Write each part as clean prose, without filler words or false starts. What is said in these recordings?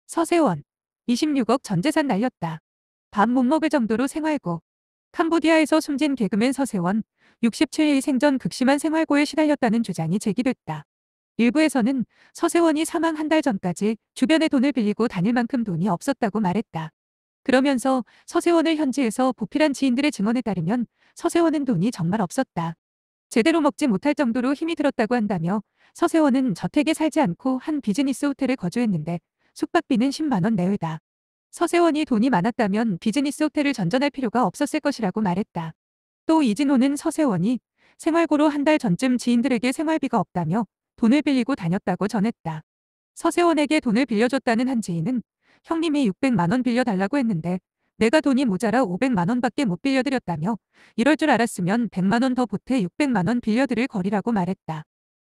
서세원, 26억 전 재산 날렸다. 밥 못 먹을 정도로 생활고. 캄보디아에서 숨진 개그맨 서세원, 67일 생전 극심한 생활고에 시달렸다는 주장이 제기됐다. 일부에서는 서세원이 사망 한 달 전까지 주변에 돈을 빌리고 다닐 만큼 돈이 없었다고 말했다. 그러면서 서세원을 현지에서 보필한 지인들의 증언에 따르면 서세원은 돈이 정말 없었다. 제대로 먹지 못할 정도로 힘이 들었다고 한다며 서세원은 저택에 살지 않고 한 비즈니스 호텔에 거주했는데 숙박비는 10만 원 내외다. 서세원이 돈이 많았다면 비즈니스 호텔을 전전할 필요가 없었을 것이라고 말했다. 또 이진호는 서세원이 생활고로 한 달 전쯤 지인들에게 생활비가 없다며 돈을 빌리고 다녔다고 전했다. 서세원에게 돈을 빌려줬다는 한 지인은 형님이 600만 원 빌려달라고 했는데 내가 돈이 모자라 500만 원밖에 못 빌려드렸다며 이럴 줄 알았으면 100만 원 더 보태 600만 원 빌려드릴 거리라고 말했다.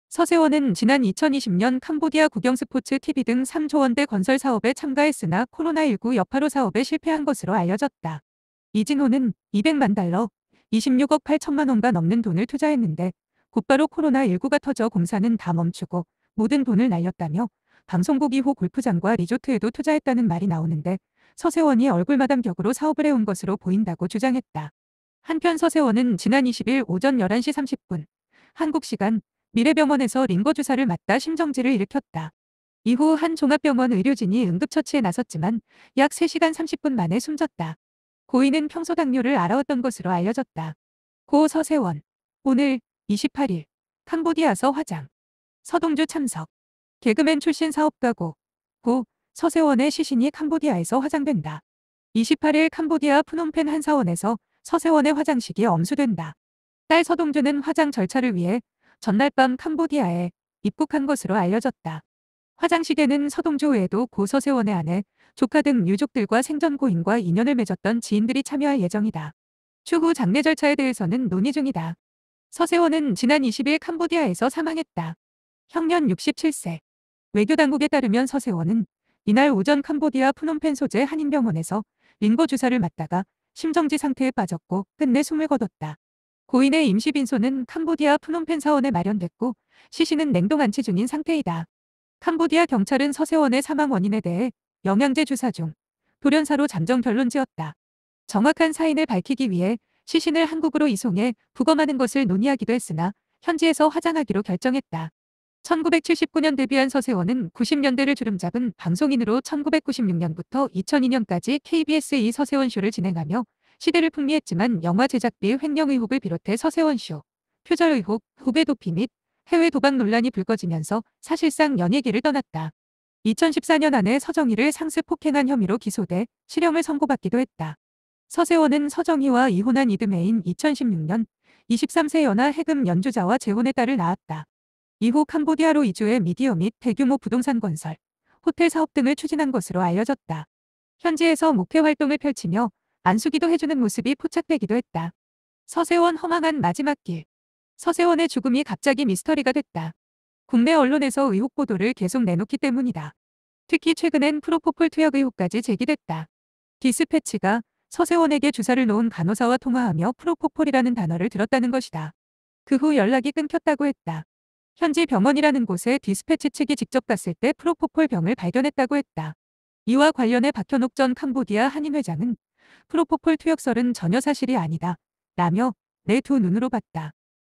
서세원은 지난 2020년 캄보디아 국영스포츠 TV 등 3조 원대 건설 사업에 참가했으나 코로나19 여파로 사업에 실패한 것으로 알려졌다. 이진호는 200만 달러, 26억 8천만 원가 넘는 돈을 투자했는데 곧바로 코로나19가 터져 공사는 다 멈추고 모든 돈을 날렸다며 방송국 2호 골프장과 리조트에도 투자했다는 말이 나오는데 서세원이 얼굴마담 격으로 사업을 해온 것으로 보인다고 주장했다. 한편 서세원은 지난 20일 오전 11시 30분 한국 시간 미래병원에서 링거 주사를 맞다 심정지를 일으켰다. 이후 한 종합병원 의료진이 응급처치에 나섰지만 약 3시간 30분 만에 숨졌다. 고인은 평소 당뇨를 알아왔던 것으로 알려졌다. 고 서세원. 오늘 28일 캄보디아서 화장. 서동주 참석. 개그맨 출신 사업가고. 고 서세원의 시신이 캄보디아에서 화장된다. 28일 캄보디아 프놈펜 한 사원에서 서세원의 화장식이 엄수된다. 딸 서동주는 화장 절차를 위해 전날 밤 캄보디아에 입국한 것으로 알려졌다. 화장식에는 서동주 외에도 고 서세원의 아내, 조카 등 유족들과 생전 고인과 인연을 맺었던 지인들이 참여할 예정이다. 추후 장례 절차에 대해서는 논의 중이다. 서세원은 지난 20일 캄보디아에서 사망했다. 형년 67세. 외교당국에 따르면 서세원은 이날 오전 캄보디아 프놈펜 소재 한인병원에서 링거 주사를 맞다가 심정지 상태에 빠졌고 끝내 숨을 거뒀다. 고인의 임시빈소는 캄보디아 프놈펜 사원에 마련됐고 시신은 냉동 안치 중인 상태이다. 캄보디아 경찰은 서세원의 사망 원인에 대해 영양제 주사 중 돌연사로 잠정 결론 지었다. 정확한 사인을 밝히기 위해 시신을 한국으로 이송해 부검하는 것을 논의하기도 했으나 현지에서 화장하기로 결정했다. 1979년 데뷔한 서세원은 90년대를 주름잡은 방송인으로 1996년부터 2002년까지 KBS 이 서세원 쇼를 진행하며 시대를 풍미했지만 영화 제작비 횡령 의혹을 비롯해 서세원 쇼, 표절 의혹, 후배 도피 및 해외 도박 논란이 불거지면서 사실상 연예계를 떠났다. 2014년 안에 서정희를 상습 폭행한 혐의로 기소돼 실형을 선고받기도 했다. 서세원은 서정희와 이혼한 이듬해인 2016년 23세 연하 해금 연주자와 재혼의 딸을 낳았다. 이후 캄보디아로 이주해 미디어 및 대규모 부동산 건설, 호텔 사업 등을 추진한 것으로 알려졌다. 현지에서 목회 활동을 펼치며 안수기도 해주는 모습이 포착되기도 했다. 서세원 허망한 마지막 길. 서세원의 죽음이 갑자기 미스터리가 됐다. 국내 언론에서 의혹 보도를 계속 내놓기 때문이다. 특히 최근엔 프로포폴 투약 의혹까지 제기됐다. 디스패치가 서세원에게 주사를 놓은 간호사와 통화하며 프로포폴이라는 단어를 들었다는 것이다. 그 후 연락이 끊겼다고 했다. 현지 병원이라는 곳에 디스패치 측이 직접 갔을 때 프로포폴 병을 발견했다고 했다. 이와 관련해 박현옥 전 캄보디아 한인 회장은 프로포폴 투약설은 전혀 사실이 아니다. 라며 내 두 눈으로 봤다.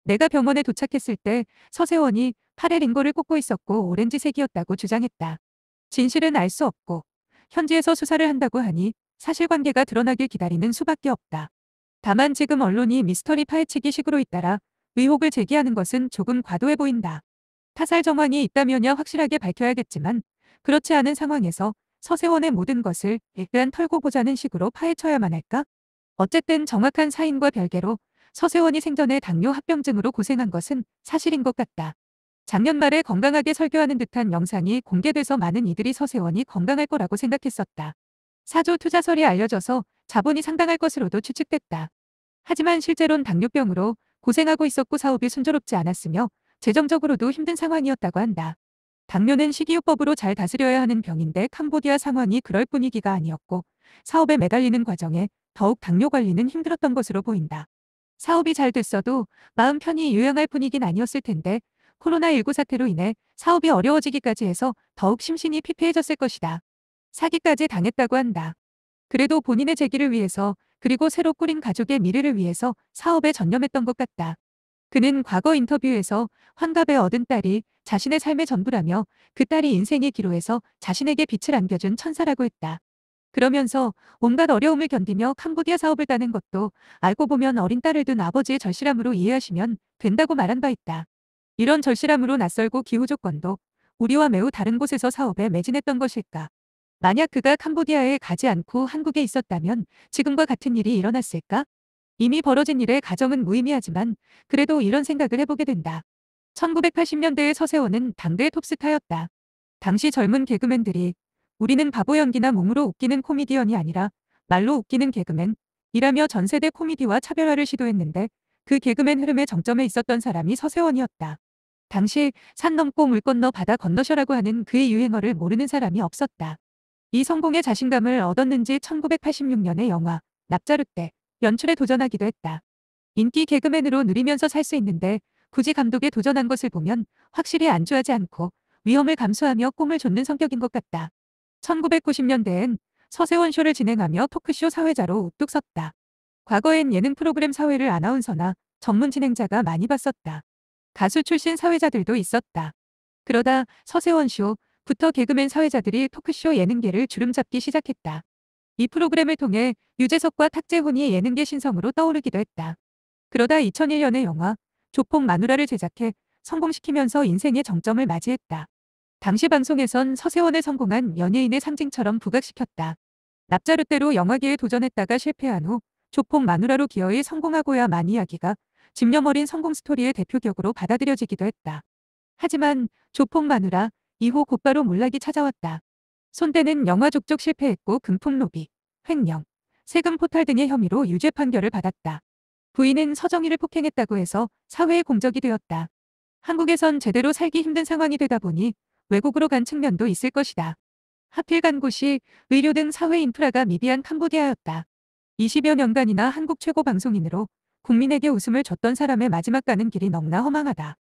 내가 병원에 도착했을 때 서세원이 팔에 링거를 꽂고 있었고 오렌지색이었다고 주장했다. 진실은 알 수 없고 현지에서 수사를 한다고 하니 사실관계가 드러나길 기다리는 수밖에 없다. 다만 지금 언론이 미스터리 파헤치기 식으로 잇따라 의혹을 제기하는 것은 조금 과도해 보인다. 타살 정황이 있다면야 확실하게 밝혀야겠지만 그렇지 않은 상황에서 서세원의 모든 것을 일단 털고 보자는 식으로 파헤쳐야만 할까? 어쨌든 정확한 사인과 별개로 서세원이 생전에 당뇨 합병증으로 고생한 것은 사실인 것 같다. 작년 말에 건강하게 설교하는 듯한 영상이 공개돼서 많은 이들이 서세원이 건강할 거라고 생각했었다. 사조 투자설이 알려져서 자본이 상당할 것으로도 추측됐다. 하지만 실제론 당뇨병으로 고생하고 있었고 사업이 순조롭지 않았으며 재정적으로도 힘든 상황이었다고 한다. 당뇨는 식이요법으로 잘 다스려야 하는 병인데 캄보디아 상황이 그럴 분위기가 아니었고 사업에 매달리는 과정에 더욱 당뇨 관리는 힘들었던 것으로 보인다. 사업이 잘 됐어도 마음 편히 요양할 분위기는 아니었을 텐데 코로나19 사태로 인해 사업이 어려워지기까지 해서 더욱 심신이 피폐해졌을 것이다. 사기까지 당했다고 한다. 그래도 본인의 재기를 위해서 그리고 새로 꾸린 가족의 미래를 위해서 사업에 전념했던 것 같다. 그는 과거 인터뷰에서 환갑에 얻은 딸이 자신의 삶의 전부라며 그 딸이 인생의 기로에서 자신에게 빛을 안겨준 천사라고 했다. 그러면서 온갖 어려움을 견디며 캄보디아 사업을 따는 것도 알고 보면 어린 딸을 둔 아버지의 절실함으로 이해하시면 된다고 말한 바 있다. 이런 절실함으로 낯설고 기후 조건도 우리와 매우 다른 곳에서 사업에 매진했던 것일까? 만약 그가 캄보디아에 가지 않고 한국에 있었다면 지금과 같은 일이 일어났을까? 이미 벌어진 일에 가정은 무의미하지만 그래도 이런 생각을 해보게 된다. 1980년대의 서세원은 당대의 톱스타였다. 당시 젊은 개그맨들이 우리는 바보 연기나 몸으로 웃기는 코미디언이 아니라 말로 웃기는 개그맨 이라며 전세대 코미디와 차별화를 시도했는데 그 개그맨 흐름의 정점에 있었던 사람이 서세원이었다. 당시 산 넘고 물 건너 바다 건너셔라고 하는 그의 유행어를 모르는 사람이 없었다. 이 성공의 자신감을 얻었는지 1986년의 영화 납자루 때 연출에 도전하기도 했다. 인기 개그맨으로 누리면서 살 수 있는데 굳이 감독에 도전한 것을 보면 확실히 안주하지 않고 위험을 감수하며 꿈을 좇는 성격인 것 같다. 1990년대엔 서세원 쇼를 진행하며 토크쇼 사회자로 우뚝 섰다. 과거엔 예능 프로그램 사회를 아나운서나 전문 진행자가 많이 봤었다. 가수 출신 사회자들도 있었다. 그러다 서세원 쇼부터 개그맨 사회자들이 토크쇼 예능계를 주름잡기 시작했다. 이 프로그램을 통해 유재석과 탁재훈이 예능계 신성으로 떠오르기도 했다. 그러다 2001년에 영화 조폭 마누라를 제작해 성공시키면서 인생의 정점을 맞이했다. 당시 방송에선 서세원을 성공한 연예인의 상징처럼 부각시켰다. 납자루대로 영화계에 도전했다가 실패한 후 조폭 마누라로 기어이 성공하고야 만 이야기가 집념 어린 성공 스토리의 대표격으로 받아들여지기도 했다. 하지만 조폭 마누라 이후 곧바로 몰락이 찾아왔다. 손대는 영화 족족 실패했고 금품 로비, 횡령, 세금 포탈 등의 혐의로 유죄 판결을 받았다. 부인은 서정희를 폭행했다고 해서 사회의 공적이 되었다. 한국에선 제대로 살기 힘든 상황이 되다 보니 외국으로 간 측면도 있을 것이다. 하필 간 곳이 의료 등 사회 인프라가 미비한 캄보디아였다. 20여 년간이나 한국 최고 방송인으로 국민에게 웃음을 줬던 사람의 마지막 가는 길이 너무나 허망하다.